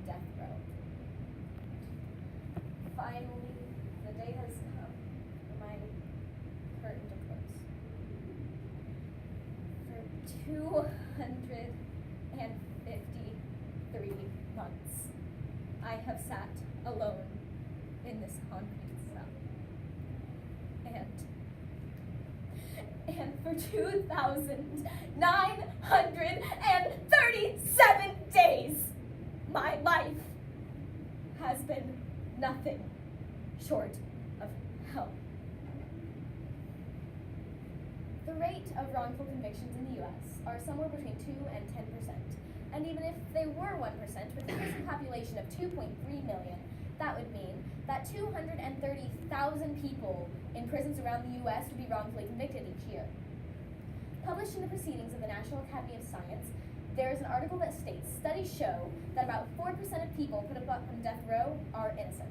death row. Finally, the day has come for my curtain to close. For 253 months, I have sat alone in this concrete cell. And for 2,937 days, my life has been nothing short of hell. The rate of wrongful convictions in the U.S. are somewhere between 2 and 10%. And even if they were 1%, with a prison population of 2.3 million, that would mean that 230,000 people in prisons around the U.S. would be wrongfully convicted each year. Published in the Proceedings of the National Academy of Science, there is an article that states studies show that about 4% of people put up on death row are innocent.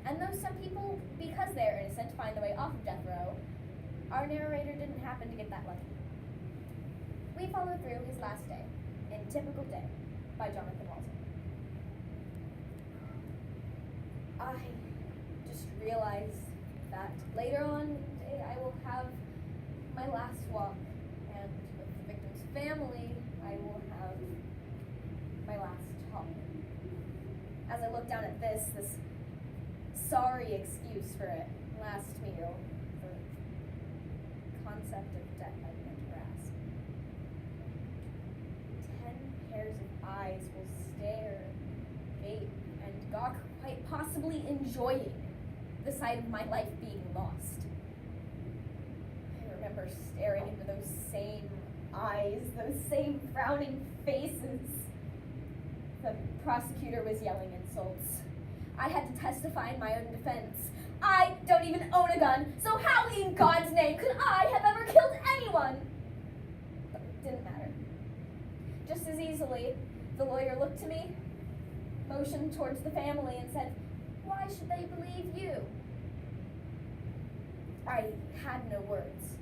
And though some people, because they are innocent, find their way off of death row, our narrator didn't happen to get that lucky. We follow through his last day in Typical Day by Jonathan Walton. I just realized that later on in the day I will have my last walk, and with the victim's family, I will have my last talk. As I look down at this sorry excuse for a last meal, the concept of death I begin to grasp. 10 pairs of eyes will stare, gape, and gawk, quite possibly enjoying the sight of my life being lost. I remember staring into those same eyes, those same frowning faces. The prosecutor was yelling insults. I had to testify in my own defense. I don't even own a gun, so how in God's name could I have ever killed anyone? But it didn't matter. Just as easily, the lawyer looked to me, motioned towards the family, and said, "Why should they believe you?" I had no words.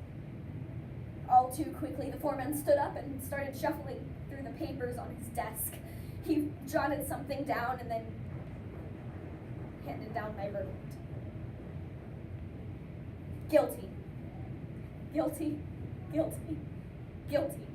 All too quickly, the foreman stood up and started shuffling through the papers on his desk. He jotted something down and then handed down my verdict. Guilty. Guilty. Guilty. Guilty.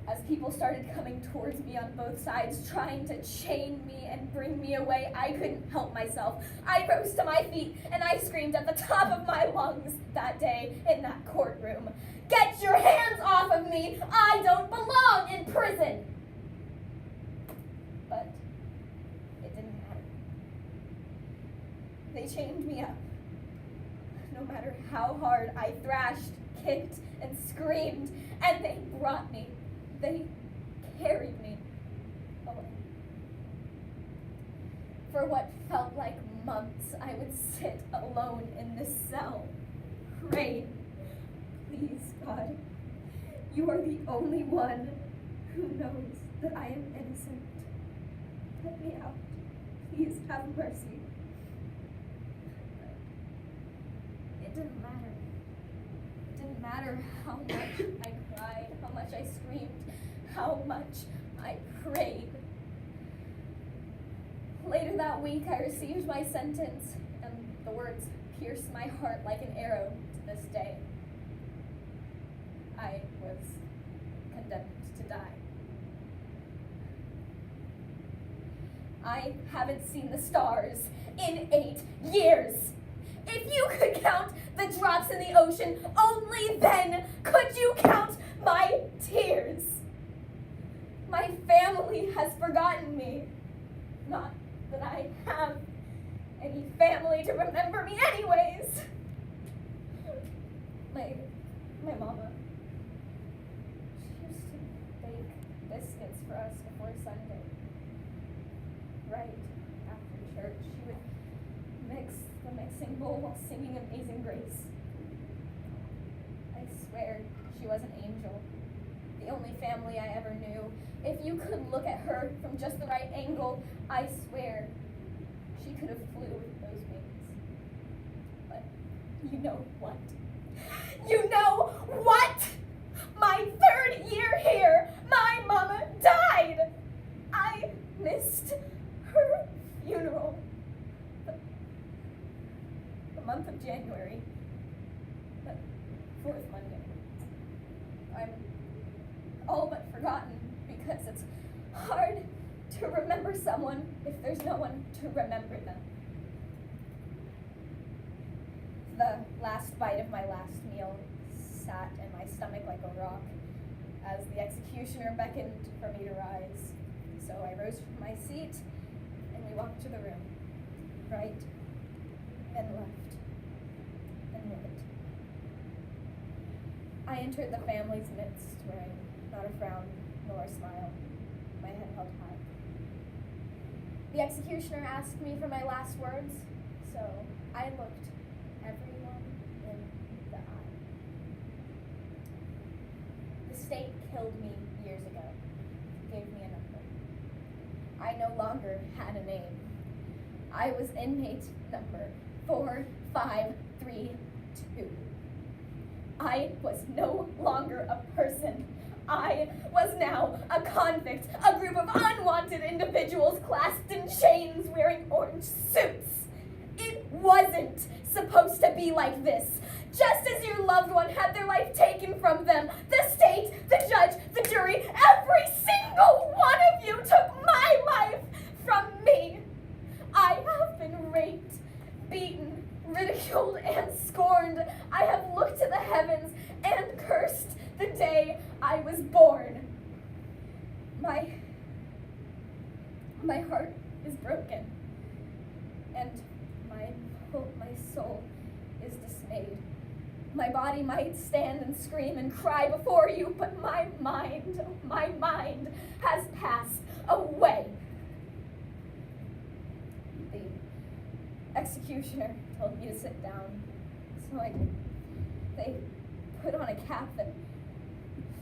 As people started coming towards me on both sides, trying to chain me and bring me away, I couldn't help myself. I rose to my feet and I screamed at the top of my lungs that day in that courtroom, "Get your hands off of me! I don't belong in prison!" But it didn't matter. They chained me up. No matter how hard I thrashed, kicked, and screamed, and they brought me. They carried me away. For what felt like months, I would sit alone in this cell, praying, "Please, God, you are the only one who knows that I am innocent. Let me out. Please have mercy." It didn't matter. It didn't matter how much I cried, how much I screamed, how much I prayed. Later that week, I received my sentence, and the words pierce my heart like an arrow to this day. I was condemned to die. I haven't seen the stars in 8 years. If you could count the drops in the ocean, only then could you count my tears. My family has forgotten me. Not that I have any family to remember me anyways. My mama, she used to bake biscuits for us before Sunday. Right after church, she would mix the mixing bowl while singing Amazing Grace. I swear she was an angel, the only family I ever knew. If you could look at her from just the right angle, I swear she could have flew with those wings. But you know what? You know what? My 3rd year here, my mama died. because it's hard to remember someone if there's no one to remember them. The last bite of my last meal sat in my stomach like a rock as the executioner beckoned for me to rise. So I rose from my seat and we walked to the room, right and left and right. I entered the family's midst wearing not a frown nor a smile, my head held high. The executioner asked me for my last words, so I looked everyone in the eye. The state killed me years ago, gave me a number. I no longer had a name. I was inmate number 4532. I was no longer a person. I was now a convict, a group of unwanted individuals clasped in chains wearing orange suits. It wasn't supposed to be like this. Just as your loved one had their life taken from them, the state, the judge, the jury, every single one of you took my life from me. I have been raped, beaten, ridiculed, and scorned. I have looked to the heavens and cursed the day I was born. My heart is broken, and my soul is dismayed. My body might stand and scream and cry before you, but my mind has passed away. The executioner told me to sit down, so I did. They put on a cap that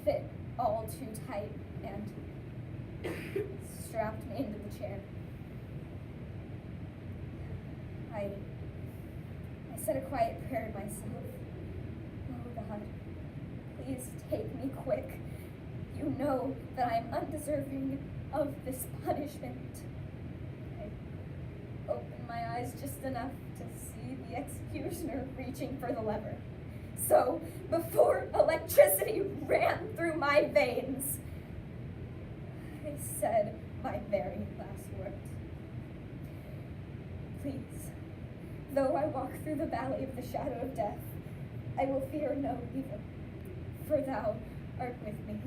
fit all too tight and strapped me into the chair. I said a quiet prayer to myself. Oh God, please take me quick. You know that I am undeserving of this punishment. I opened my eyes just enough to see the executioner reaching for the lever. So, before electricity ran through my veins, I said my very last words. Please, though I walk through the valley of the shadow of death, I will fear no evil, for thou art with me.